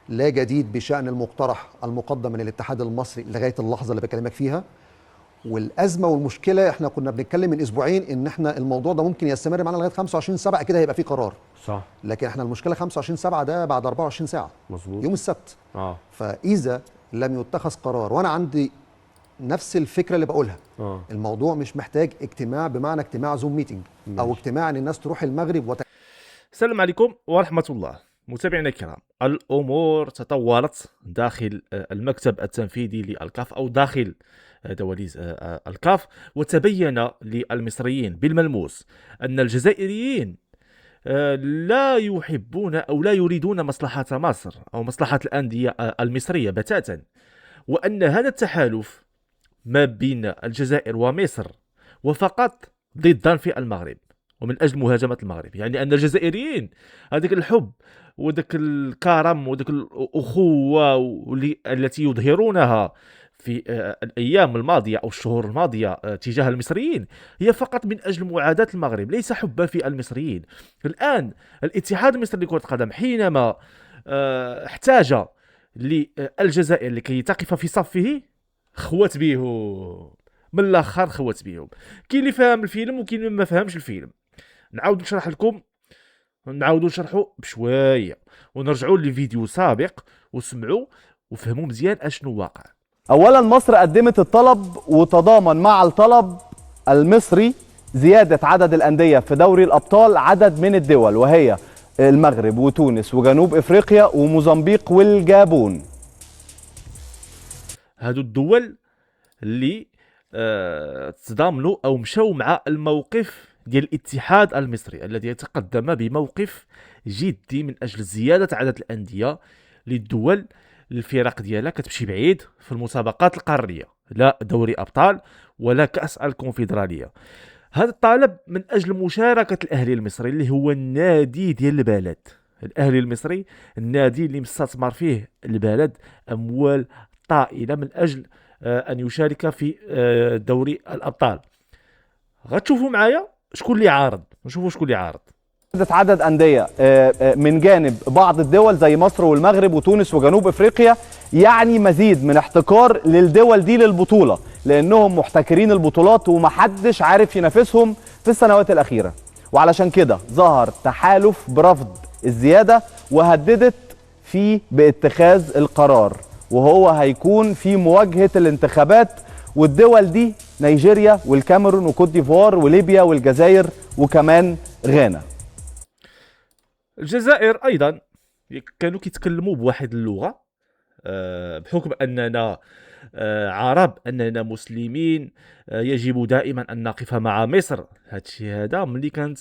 لا جديد بشأن المقترح المقدم من الاتحاد المصري لغاية اللحظة اللي بكلمك فيها. والأزمة والمشكلة احنا كنا بنتكلم من أسبوعين إن احنا الموضوع ده ممكن يستمر معانا لغاية 25/7 كده هيبقى فيه قرار. صح. لكن احنا المشكلة 25/7 ده بعد 24 ساعة. مظبوط. يوم السبت. اه فإذا لم يتخذ قرار، وأنا عندي نفس الفكرة اللي بقولها، الموضوع مش محتاج اجتماع بمعنى اجتماع زوم ميتنج أو اجتماع إن الناس تروح المغرب السلام عليكم ورحمة الله. متابعينا الكرام، الأمور تطورت داخل المكتب التنفيذي للكاف أو داخل دواليز الكاف، وتبين للمصريين بالملموس أن الجزائريين لا يحبون أو لا يريدون مصلحة مصر أو مصلحة الأندية المصرية بتاتا، وأن هذا التحالف ما بين الجزائر ومصر وفقط ضدا في المغرب ومن أجل مهاجمة المغرب. يعني أن الجزائريين هذاك الحب وذاك الكرم وذاك الأخوة التي يظهرونها في الأيام الماضية أو الشهور الماضية تجاه المصريين هي فقط من أجل معاداة المغرب، ليس حبا في المصريين. الآن الاتحاد المصري لكرة القدم حينما احتاج للجزائر لكي تقف في صفه خوات بيهم من الاخر، خوات بيهم. كاين اللي فاهم الفيلم وكاين اللي ما فهمش الفيلم. نعاود نشرح لكم، نعاودوا نشرحوا بشويه ونرجعوا لفيديو سابق وسمعوا وفهموا مزيان اشنو واقع. اولا مصر قدمت الطلب وتضامن مع الطلب المصري زيادة عدد الأندية في دوري الأبطال عدد من الدول، وهي المغرب وتونس وجنوب إفريقيا وموزمبيق والجابون. هادو الدول اللي تضامنوا او مشاو مع الموقف ديال الاتحاد المصري الذي يتقدم بموقف جدي من اجل زياده عدد الانديه للدول. الفرق ديالها كتمشي بعيد في المسابقات القاريه، لا دوري ابطال ولا كاس الكونفدراليه. هذا الطلب من اجل مشاركه الاهلي المصري اللي هو النادي ديال البلد. الاهلي المصري النادي اللي مستثمر فيه البلد اموال طائله من اجل ان يشارك في دوري الابطال. غتشوفوا معايا شكون اللي عارض، نشوفوا شكون اللي عارض. عدد أندية من جانب بعض الدول زي مصر والمغرب وتونس وجنوب إفريقيا، يعني مزيد من احتكار للدول دي للبطولة، لأنهم محتكرين البطولات ومحدش عارف ينافسهم في السنوات الأخيرة. وعلشان كده ظهر تحالف برفض الزيادة وهددت فيه باتخاذ القرار، وهو هيكون في مواجهة الانتخابات. والدول دي نيجيريا والكاميرون وكوت ديفوار وليبيا والجزائر وكمان غانا. الجزائر ايضا كانوا كيتكلموا بواحد اللغه، بحكم اننا عرب، اننا مسلمين، يجب دائما ان نقف مع مصر. هادشي هذا ملي كانت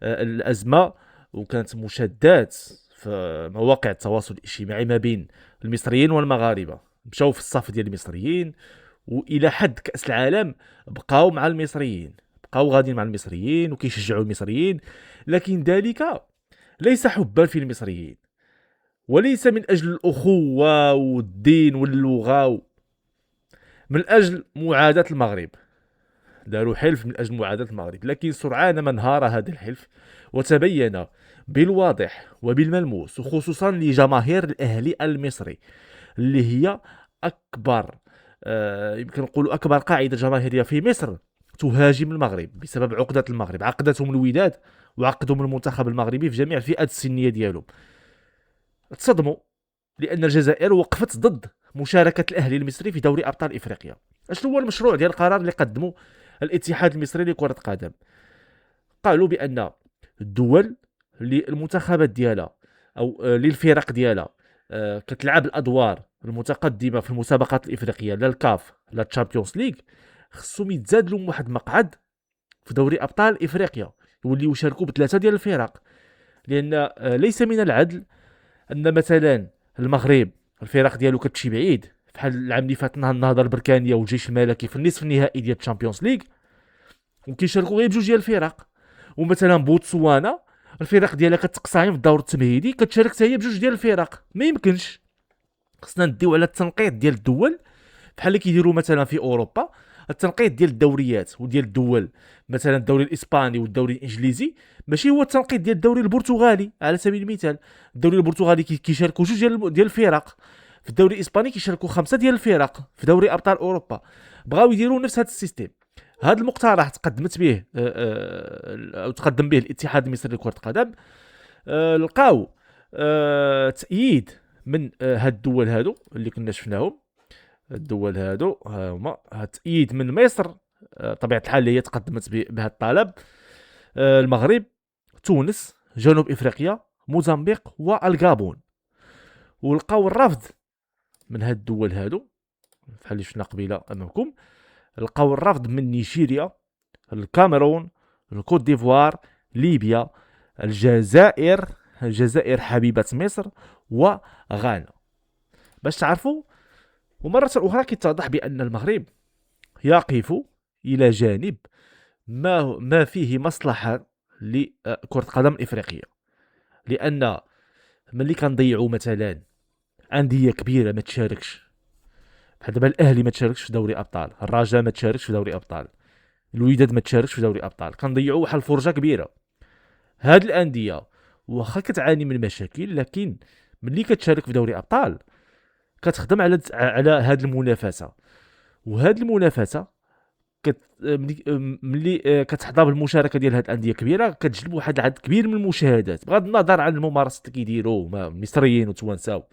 الازمه وكانت مشادات في مواقع التواصل الاجتماعي ما بين المصريين والمغاربه، مشاو في الصف ديال المصريين، والى حد كاس العالم بقاو مع المصريين، بقاو غاديين مع المصريين وكيشجعوا المصريين. لكن ذلك ليس حبا في المصريين، وليس من أجل الأخوة والدين واللغة، من أجل معاداة المغرب. داروا حلف من أجل معاداة المغرب، لكن سرعان ما انهار هذا الحلف وتبين بالواضح وبالملموس، وخصوصا لجماهير الأهلي المصري اللي هي أكبر يمكن نقولوا أكبر قاعدة جماهيرية في مصر تهاجم المغرب بسبب عقدة المغرب. عقدتهم الوداد وعقدهم المنتخب المغربي في جميع الفئات السنية ديالهم. تصدموا لأن الجزائر وقفت ضد مشاركة الأهلي المصري في دوري أبطال إفريقيا. أشنو هو المشروع ديال القرار اللي قدمه الاتحاد المصري لكرة القدم؟ قالوا بأن الدول اللي المنتخبات ديالها أو للفرق ديالها كتلعب الأدوار المتقدمة في المسابقات الإفريقية لا الكاف لا الشامبيونز ليغ، خصهم يتزاد لهم واحد مقعد في دوري أبطال إفريقيا يوليو يشاركوا بثلاثة ديال الفرق. لأن ليس من العدل ان مثلا المغرب الفرق ديالو كتمشي بعيد، بحال العام اللي فات النهضه البركانيه والجيش الملكي في النصف النهائي ديال الشامبيونز ليغ، وكيشاركوا غير بجوج ديال الفرق. ومثلا بوتسوانا الفرق ديالها كتقسم في الدور التمهيدي كتشارك حتى هي بجوج ديال الفرق. ما يمكنش. خصنا نديو على التنقيط ديال الدول بحال اللي كيديروا مثلا في اوروبا. التنقيط ديال الدوريات وديال الدول، مثلا الدوري الاسباني والدوري الانجليزي، ماشي هو التنقيط ديال الدوري البرتغالي. على سبيل المثال الدوري البرتغالي كيشاركوا جوج ديال الفرق، في الدوري الاسباني كيشاركوا 5 ديال الفرق، في دوري ابطال اوروبا بغاو يديروا نفس هذا السيستيم. هذا المقترح تقدمت به او تقدم به الاتحاد المصري لكرة القدم، لقاو تأييد من هاد الدول هادو اللي كنا شفناهم. الدول هادو هما تأييد من مصر طبيعة الحال اللي هي تقدمت بهذا الطلب، المغرب، تونس، جنوب افريقيا، موزمبيق والغابون. ولقاو الرفض من هاد الدول هادو بحال اللي شفنا قبيله امامكم. لقاو الرفض من نيجيريا، الكاميرون، الكوت ديفوار، ليبيا، الجزائر حبيبة مصر، وغانا. باش تعرفوا، ومرة أخرى كيتضح بأن المغرب يقف إلى جانب ما فيه مصلحة لكرة القدم الإفريقية، لأن ملي كنضيعوا مثلا أندية كبيرة ما تشاركش، بحال دابا الأهلي ما تشاركش في دوري أبطال، الرجاء ما تشاركش في دوري أبطال، الوداد ما تشاركش في دوري أبطال، كنضيعوا واحد الفرجة كبيرة. هاد الأندية واخا كتعاني من مشاكل، لكن ملي كتشارك في دوري أبطال كتخدم على هاد المنافسة. وهاد المنافسة ملي كتحظى بالمشاركه ديال هاد الانديه الكبيره كتجلب واحد العدد كبير من المشاهدات، بغض النظر عن الممارسات اللي كيديروا المصريين وتوانسه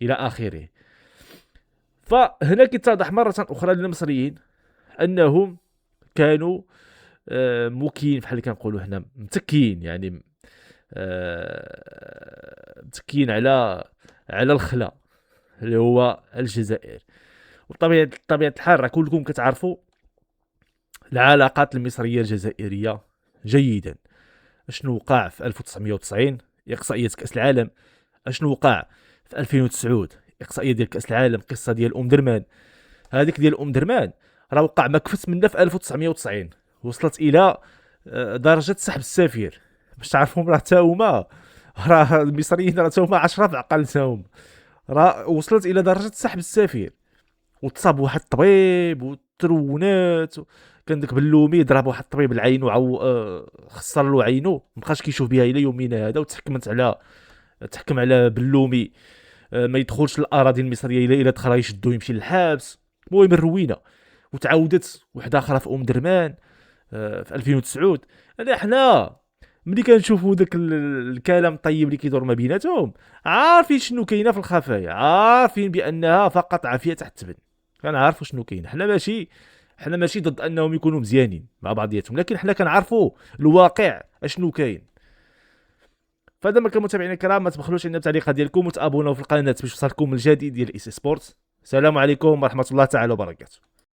الى اخره. فهنا كيتضح مره اخرى للمصريين انهم كانوا موكين بحال اللي كنقولوا حنا متكين، يعني متكين على الخلا اللي هو الجزائر. وطبيعه الحال راه كلكم كتعرفوا العلاقات المصرية الجزائرية جيدا. اشنو وقع في 1990 إقصائية كأس العالم، اشنو وقع في 2009 إقصائية ديال كأس العالم، قصة ديال درمان. هذيك ديال درمان راه وقع ما كفت منا في 1990، وصلت إلى درجة سحب السفير. باش تعرفوا راه تا هما راه المصريين راه تا هما 10 في عقل، تا هما راه وصلت إلى درجة سحب السفير. وتصاب واحد الطبيب وترونات، كان داك بلومي ضرب واحد الطبيب العين خسر له عينو، مابقاش كيشوف بها الى يومنا هذا. تحكم على بلومي ما يدخلش الاراضي المصريه الا دخل يشدو يمشي للحبس. المهم الروينه. وتعاودت وحده اخرى في درمان في 2009. حنا ملي كنشوفوا داك الكلام الطيب اللي كيدور ما بيناتهم، عارفين شنو كاينه في الخفايا، عارفين بانها فقط عافيه تحت التبن. كنعرفوا شنو كاين. حنا ماشي ضد انهم يكونوا مزيانين مع بعضياتهم، لكن حنا كنعرفوا الواقع اشنو كاين. فهذا ما كان متابعينا الكرام، ما تبخلوش علينا التعليقات ديالكم وتابوناو في القناه باش يوصلكم الجديد ديال اي سي سبورت. السلام عليكم ورحمه الله تعالى وبركاته.